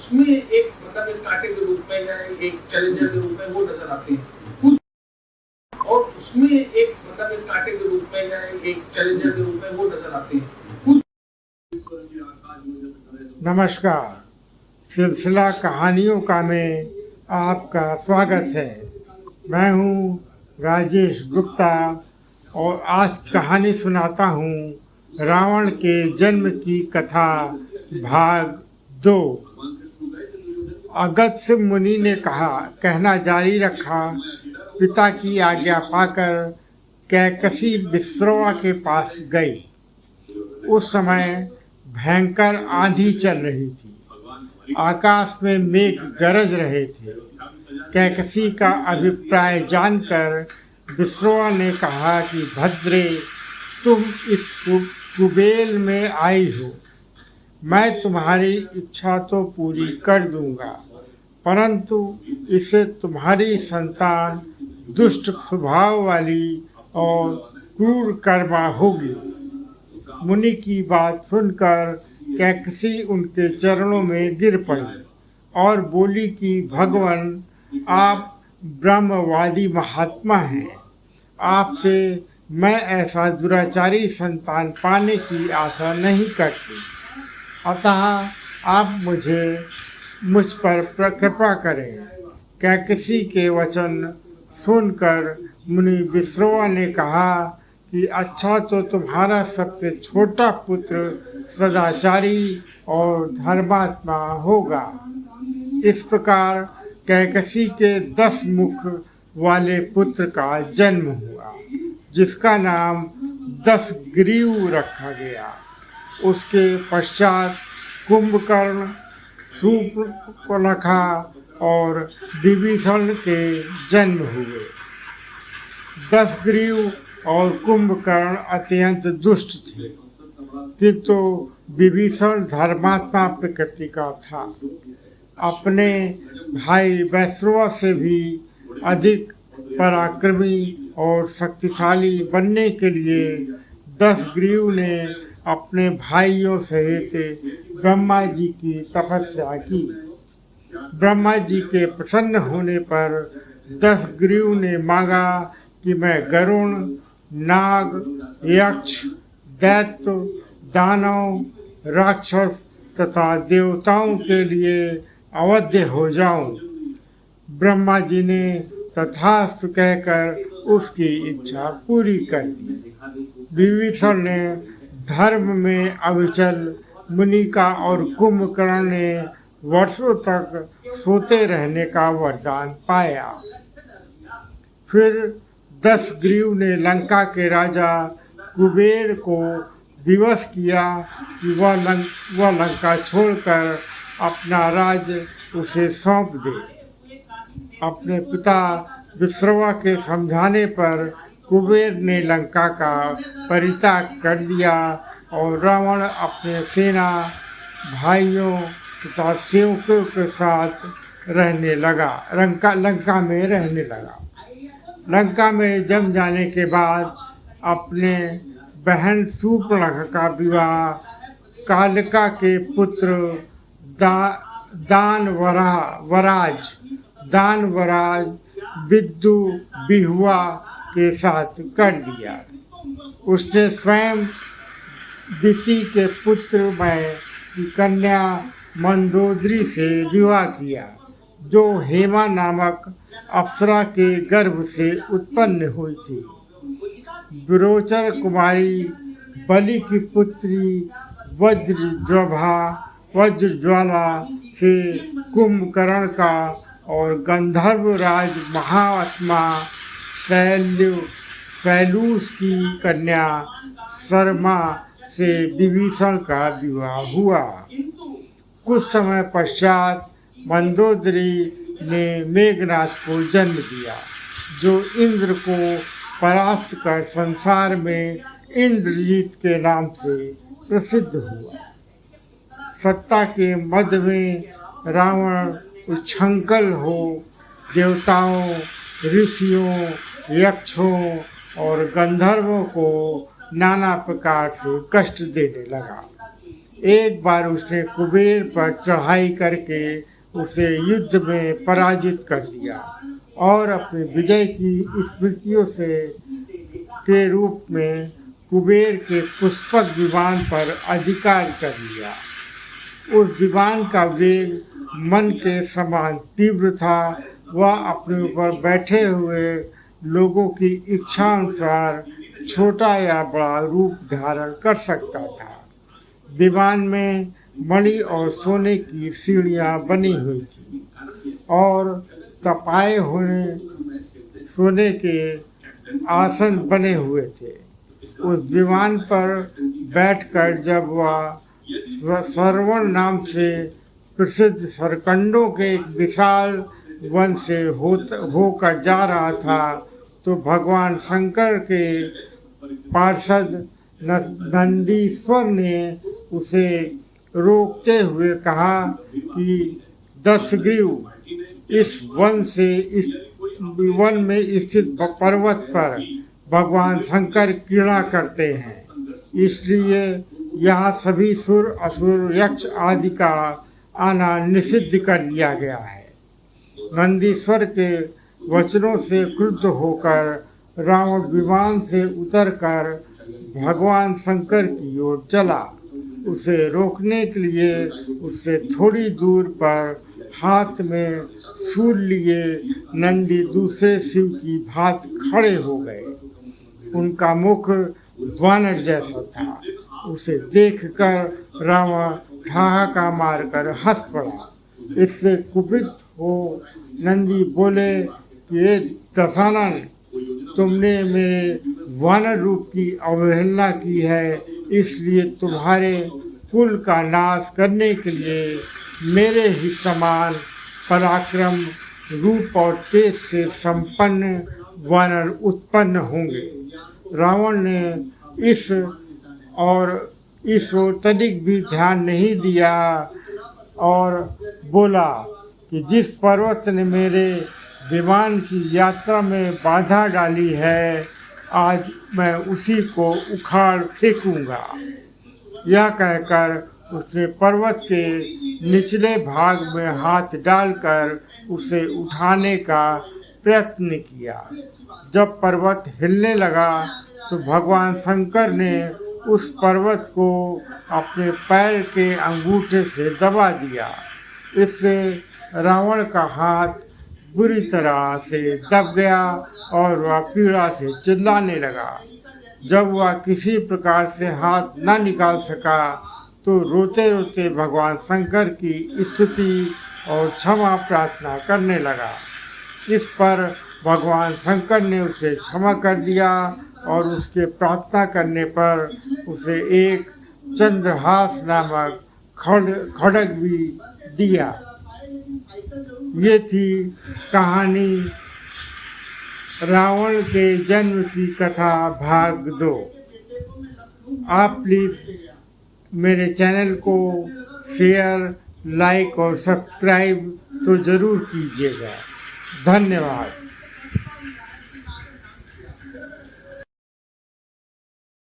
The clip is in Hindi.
उसमें एक मतलब एक कांटे के रूप में या एक चैलेंजर के रूप में वो नजर आते हैं और उसमें एक मतलब एक कांटे के रूप में या एक चैलेंजर के रूप में वो नजर आते हैं। नमस्कार, सिलसिला कहानियों का में आपका स्वागत है। मैं हूँ राजेश गुप्ता और आज कहानी सुनाता हूँ रावण के जन्म की कथा भाग 2। अगस्त्य मुनि ने कहना जारी रखा। पिता की आज्ञा पाकर कैकसी विश्रवा के पास गई। उस समय भयंकर आंधी चल रही थी। आकाश में मेघ गरज रहे थे। कैकसी का अभिप्राय जानकर विश्रवा ने कहा कि भद्रे, तुम इस कुबेल में आई हो। मैं तुम्हारी इच्छा तो पूरी कर दूंगा, परंतु इससे तुम्हारी संतान दुष्ट स्वभाव वाली और क्रूर कर्मा होगी। मुनि की बात सुनकर कैकसी उनके चरणों में गिर पड़ी और बोली कि भगवान, आप ब्रह्मवादी महात्मा हैं। आपसे मैं ऐसा दुराचारी संतान पाने की आशा नहीं करती, अतः आप मुझ पर कृपा करें। कैकसी के वचन सुनकर मुनि विश्रवा ने कहा कि अच्छा, तो तुम्हारा सबसे छोटा पुत्र सदाचारी और धर्मात्मा होगा। इस प्रकार कैकसी के 10 मुख वाले पुत्र का जन्म हुआ, जिसका नाम 10 ग्रीव रखा गया। उसके पश्चात कुंभकर्ण, शूर्पणखा और विभीषण के जन्म हुए। 10 ग्रीव और कुंभकर्ण अत्यंत दुष्ट थे, किंतु विभीषण धर्मात्मा प्रकृति का था। अपने भाई वैश्रवा से भी अधिक पराक्रमी और शक्तिशाली बनने के लिए 10 ग्रीव ने अपने भाइयों सहित ब्रह्मा जी की तपस्या की। ब्रह्मा जी के प्रसन्न होने पर 10 ग्रीव ने मांगा कि मैं गरुण, नाग, यक्ष, दैत्य, दानव, राक्षस तथा देवताओं के लिए अवध्य हो जाऊं। ब्रह्मा जी ने तथास्तु कहकर उसकी इच्छा पूरी कर दी। विभीषण ने धर्म में अविचल मुनि का और कुंभकर्ण ने वर्षों तक सोते रहने का वरदान पाया। फिर 10 ग्रीव ने लंका के राजा कुबेर को विवश किया कि वह लंका छोड़कर अपना राज्य उसे सौंप दे। अपने पिता विश्रवा के समझाने पर कुबेर ने लंका का परित्याग कर दिया और रावण अपने सेना, भाइयों तथा सेवकों के साथ रहने लगा। लंका में रहने लगा। लंका में जम जाने के बाद अपने बहन शूर्पणखा का विवाह कालिका के पुत्र दानवराज विद्यु बिहुआ के साथ कर दिया। उसने स्वयं दिति के पुत्र में की कन्या मंदोदरी से विवाह किया, जो हेमा नामक अप्सरा के गर्भ से उत्पन्न हुई थी। विरोचन कुमारी बलि की पुत्री वज्रज्वाला से कुंभकर्ण का और गंधर्व राज महात्मा शैलूष की कन्या शर्मा से विभीषण का विवाह हुआ। कुछ समय पश्चात मंदोदरी ने मेघनाथ को जन्म दिया, जो इंद्र को परास्त कर संसार में इंद्रजीत के नाम से प्रसिद्ध हुआ। सत्ता के मध्य में रावण उच्छृंखल हो देवताओं, ऋषियों, यक्षों और गंधर्वों को नाना प्रकार से कष्ट देने लगा। एक बार उसने कुबेर पर चढ़ाई करके उसे युद्ध में पराजित कर दिया और अपनी विजय की स्मृतियों से के रूप में कुबेर के पुष्पक विमान पर अधिकार कर लिया। उस विमान का वेग मन के समान तीव्र था। वह अपने ऊपर बैठे हुए लोगों की इच्छा अनुसार छोटा या बड़ा रूप धारण कर सकता था। विमान में मणि और सोने की सीढ़ियां बनी हुई थी और तपाए हुए सोने के आसन बने हुए थे। उस विमान पर बैठकर जब वह सरवण नाम से प्रसिद्ध सरकंडों के एक विशाल वन से होकर जा रहा था तो भगवान शंकर के पार्षद नंदीश्वर ने उसे रोकते हुए कहा कि दशग्रीव इस वन में स्थित पर्वत पर भगवान शंकर क्रीड़ा करते हैं, इसलिए यहाँ सभी सुर असुर यक्ष आदि का आना निषिद्ध कर दिया गया है। नंदीश्वर के वचनों से क्रुद्ध होकर रावण विमान से उतरकर भगवान शंकर की ओर चला। उसे रोकने के लिए उससे थोड़ी दूर पर हाथ में शूल लिए नंदी दूसरे शिव की भांति खड़े हो गए। उनका मुख वानर जैसा था। उसे देखकर रावण ठहाका मारकर हंस पड़ा। इससे कुपित हो नंदी बोले कि दशानन, तुमने मेरे वानर रूप की अवहेलना की है, इसलिए तुम्हारे कुल का नाश करने के लिए मेरे ही समान पराक्रम, रूप और तेज से संपन्न वानर उत्पन्न होंगे। रावण ने इस ओर तनिक भी ध्यान नहीं दिया और बोला कि जिस पर्वत ने मेरे विमान की यात्रा में बाधा डाली है, आज मैं उसी को उखाड़ फेंकूंगा। यह कहकर उसने पर्वत के निचले भाग में हाथ डालकर उसे उठाने का प्रयत्न किया। जब पर्वत हिलने लगा तो भगवान शंकर ने उस पर्वत को अपने पैर के अंगूठे से दबा दिया। इससे रावण का हाथ बुरी तरह से दब गया और वह पीड़ा से चिल्लाने लगा। जब वह किसी प्रकार से हाथ न निकाल सका तो रोते रोते भगवान शंकर की स्तुति और क्षमा प्रार्थना करने लगा। इस पर भगवान शंकर ने उसे क्षमा कर दिया और उसके प्रार्थना करने पर उसे एक चंद्रहास नामक खड्ग भी दिया। ये थी कहानी रावण के जन्म की कथा भाग 2। आप प्लीज मेरे चैनल को शेयर, लाइक और सब्सक्राइब तो जरूर कीजिएगा। धन्यवाद।